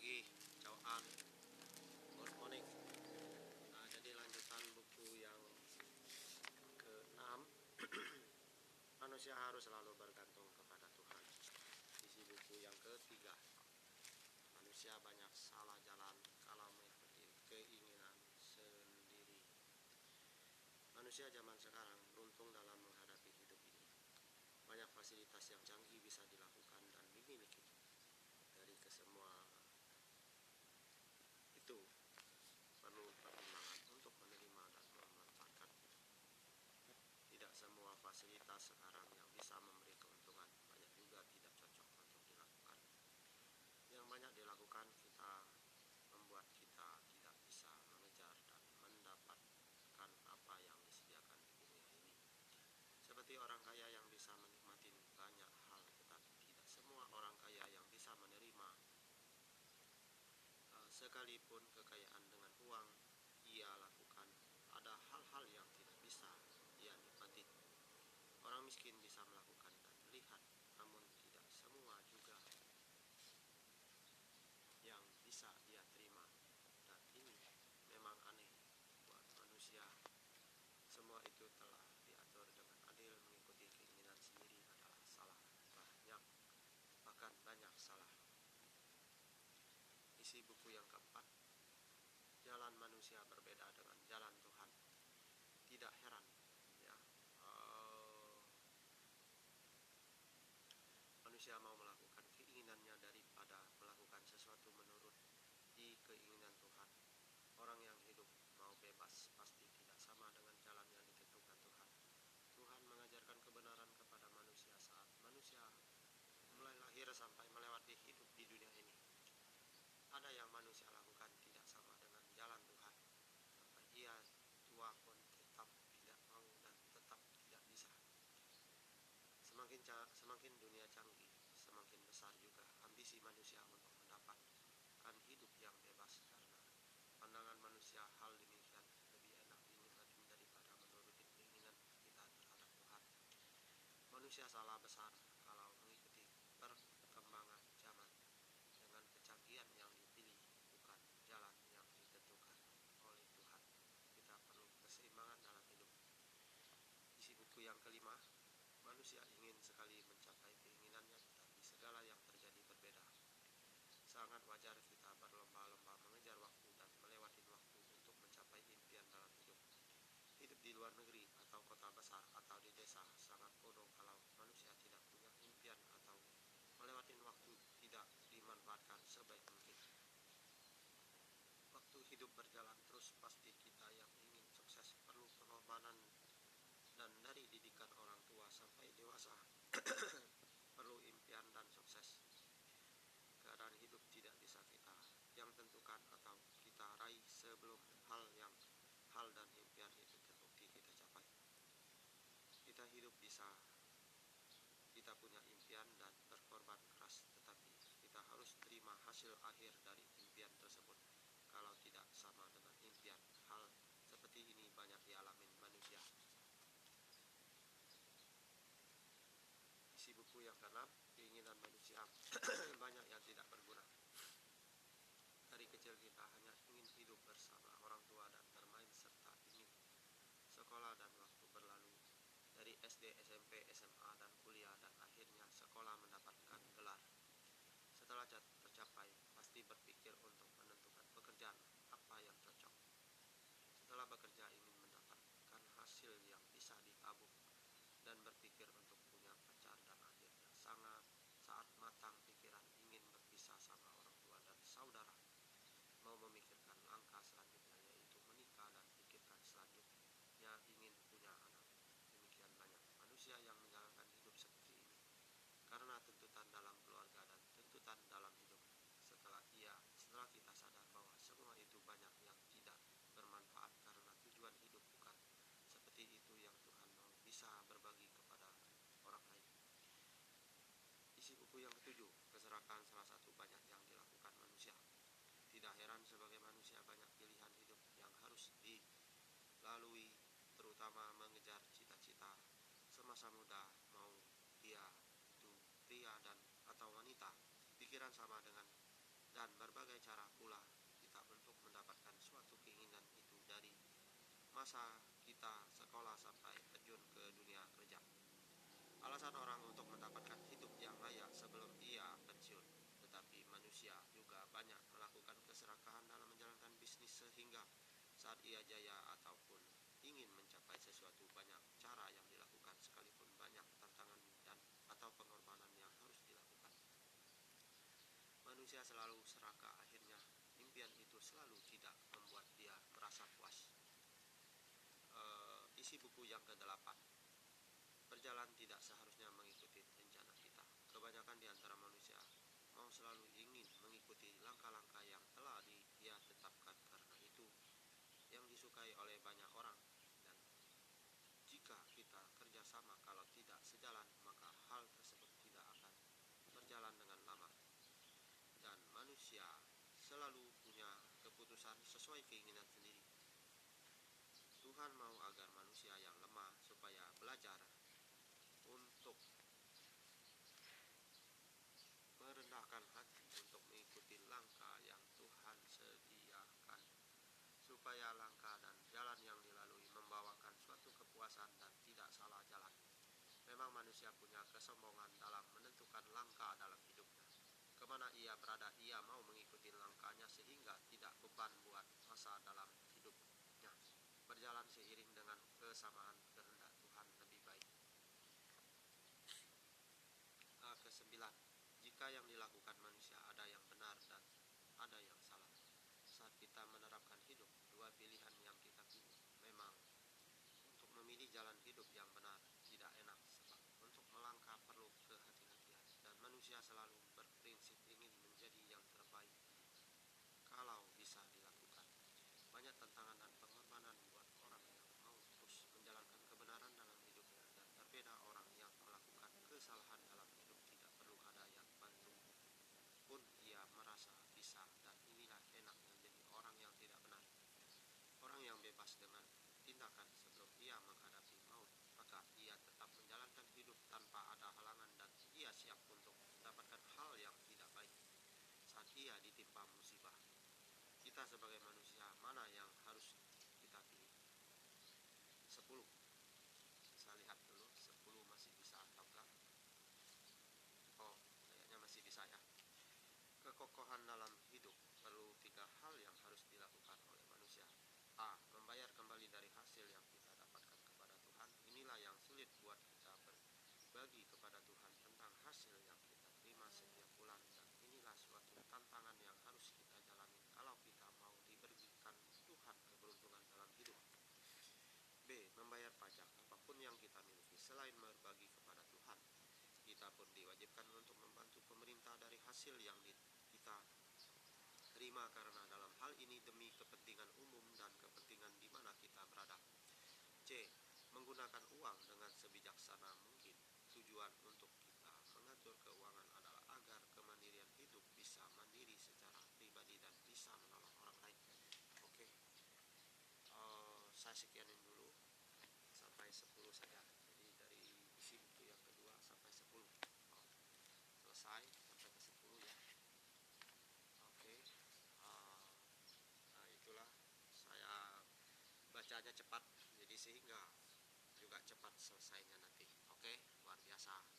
pagi, ciao An, good morning. Jadi lanjutan buku yang ke-6. Manusia harus selalu bergantung kepada Tuhan. Isi buku yang ketiga. Manusia banyak salah jalan kalau mengikuti keinginan sendiri. Manusia zaman sekarang beruntung dalam menghadapi hidup ini. Banyak fasilitas yang canggih bisa dilakukan dan dimiliki. Dari kesemua itu perlu pertimbangan untuk menerima dan memanfaatkan. Tidak semua fasilitas sekarang yang bisa memberi keuntungan, banyak juga tidak cocok untuk dilakukan. Yang banyak dilakukan membuat kita tidak bisa mengejar dan mendapatkan apa yang disediakan di dunia ini. Seperti orang kaya yang bisa menikmati banyak hal, tetapi tidak semua orang kaya yang bisa menerima. Sekalipun kekayaan dengan uang ia lakukan, ada hal-hal yang tidak bisa ia nikmati. Orang miskin bisa melakukan dan melihat, namun tidak semua juga yang bisa ia terima. Dan ini memang aneh buat manusia. Semua itu telah diatur dengan adil, mengikuti keinginan sendiri adalah salah. Bahkan banyak salah. Isi buku yang keempat. Jalan manusia berbeda dengan jalan Tuhan. Tidak heran ya, manusia mau melakukan keinginannya daripada melakukan sesuatu menurut keinginan Tuhan. Orang yang hidup mau bebas pasti tidak sama dengan jalan yang ditentukan Tuhan. Tuhan mengajarkan kebenaran kepada manusia saat manusia mulai lahir sampai melewati hidup di dunia ini. Ada yang manusia lakukan tidak sama dengan jalan Tuhan. Sampai ia tua pun tetap tidak mau dan tetap tidak bisa. Semakin dunia canggih, semakin besar juga ambisi manusia untuk mendapatkan hidup yang bebas, karena pandangan manusia hal demikian lebih enak dinikmati daripada menuruti keinginan kita terhadap Tuhan. Manusia salah besar kalau mengikuti perkembangan zaman dengan kecanggihan yang dipilih, bukan jalan yang ditentukan oleh Tuhan. Kita perlu keseimbangan dalam hidup. Isi buku yang kelima. Manusia ingin sekali mencapai keinginannya, tetapi segala yang terjadi berbeda. Sangat wajar kita berlomba-lomba mengejar waktu dan melewati waktu untuk mencapai impian dalam hidup. Hidup di luar negeri atau kota besar atau di desa sangat bodoh kalau manusia tidak punya impian atau melewati waktu tidak dimanfaatkan sebaik mungkin. Waktu hidup berjalan terus, pasti kita yang ingin sukses perlu pengorbanan, dan dari didikan orang tua sampai dewasa perlu impian dan sukses. Keadaan hidup tidak bisa kita yang tentukan atau kita raih sebelum hal dan impian itu terbukti kita capai. Kita hidup bisa kita punya impian dan berkorban keras, tetapi kita harus terima hasil akhir dari impian tersebut. Kalau tidak sama dengan impian, hal seperti ini banyak dialami manusia. Isi buku yang ke-6. Keinginan manusia banyak yang tidak berguna. Dari kecil kita hanya ingin hidup bersama orang tua dan bermain, serta ingin sekolah, dan waktu berlalu. Dari SD, SMP, SMA, dan kuliah, dan akhirnya sekolah mendapatkan gelar. Setelah tercapai, pasti berpikir untuk menentukan pekerjaan apa yang cocok. Setelah bekerja ingin mendapatkan hasil yang bisa ditabung dan berpikir untuk punya pacar, dan akhirnya saat matang pikiran ingin berpisah sama orang tua dan saudara. Mau memikirkan langkah selanjutnya, yaitu menikah, dan pikirkan selanjutnya ingin punya anak. Demikian banyak manusia yang menjalankan hidup seperti ini karena tuntutan dalam keluarga dan tuntutan dalam hidup. Setelah kita sadar bahwa semua itu banyak yang tidak bermanfaat, karena tujuan hidup bukan seperti itu yang Tuhan mau bisa berbagi kepada orang lain. Isi buku yang ke-7. Keserakahan salah satu banyak yang dilakukan manusia. Tidak heran sebagai manusia banyak pilihan hidup yang harus dilalui, terutama mengejar cita-cita semasa muda, mau dia itu pria atau wanita. Pikiran sama dengan dan berbagai masa kita sekolah sampai terjun ke dunia kerja. Alasan orang untuk mendapatkan hidup yang layak sebelum ia pensiun. Tetapi manusia juga banyak melakukan keserakahan dalam menjalankan bisnis sehingga saat ia jaya ataupun ingin mencapai sesuatu banyak cara yang dilakukan sekalipun banyak tantangan dan atau pengorbanan yang harus dilakukan. Manusia selalu serakah, akhirnya impian itu selalu tidak membuat dia merasa puas. Isi buku yang ke-8. Berjalan tidak seharusnya mengikuti rencana kita. Kebanyakan di antara manusia mau selalu ingin mengikuti langkah-langkah yang telah dia tetapkan karena itu yang disukai oleh banyak orang, dan jika kita kerjasama kalau tidak sejalan maka hal tersebut tidak akan berjalan dengan lama, dan manusia selalu punya keputusan sesuai keinginan sendiri. Tuhan mau agar manusia yang lemah supaya belajar untuk merendahkan hati untuk mengikuti langkah yang Tuhan sediakan, supaya langkah dan jalan yang dilalui membawakan suatu kepuasan dan tidak salah jalan. Memang manusia punya kesombongan dalam menentukan langkah dalam hidupnya. Kemana ia berada, ia mau mengikuti langkahnya sehingga tidak beban buat masa dalam hidupnya berjalan seiring dengan kesamaan kehendak Tuhan lebih baik. Ke-9. Jika yang dilakukan manusia ada yang benar dan ada yang salah. Saat kita menerapkan hidup, dua pilihan yang kita pilih. Memang untuk memilih jalan hidup yang benar tidak enak, sebab untuk melangkah perlu kehati-hatian, dan manusia selalu berprinsip ingin menjadi yang terbaik kalau bisa dilakukan. Banyak tantangan dan pengorbanan buat orang yang mau terus menjalankan kebenaran dalam hidupnya, dan berbeda orang yang melakukan kesalahan dalam hidup tidak perlu ada yang bantu pun ia merasa bisa, dan inilah enaknya jadi orang yang tidak benar. Orang yang bebas dengan tindakan sebelum ia menghadapi maut, maka ia tetap menjalankan hidup tanpa ada halangan, dan ia siap untuk mendapatkan hal yang tidak baik saat ia ditimpa musibah. Kita sebagai manusia, mana yang harus kita pilih? 10. Saya lihat dulu 10 masih bisa atau enggak. Oh, kayaknya masih bisa ya. Kekokohan dalam hidup perlu 3 hal yang harus dilakukan oleh manusia. A. Membayar kembali dari hasil yang kita dapatkan kepada Tuhan. Inilah yang sulit buat kita berbagi kepada Tuhan tentang hasil yang kita terima setiap bulan, dan inilah suatu tantangan yang harus kita jalani kalau kita mau diberikan Tuhan keberuntungan dalam hidup. B. Membayar pajak. Apapun yang kita miliki selain berbagi kepada Tuhan, kita pun diwajibkan untuk membantu pemerintah dari hasil yang kita terima, karena dalam hal ini demi kepentingan umum dan kepentingan di mana kita berada. C. Menggunakan uang dengan sebijaksana mungkin. Tujuan untuk kita mengatur keuangan adalah agar kemandirian hidup bisa mandiri secara pribadi dan bisa menolong orang lain. Oke, saya sekianin dulu sampai 10 saja. Jadi dari isi buku yang kedua sampai 10. Selesai sampai ke 10 ya. Oke. Nah itulah, saya bacanya cepat jadi sehingga juga cepat selesainya nanti. Oke, luar biasa.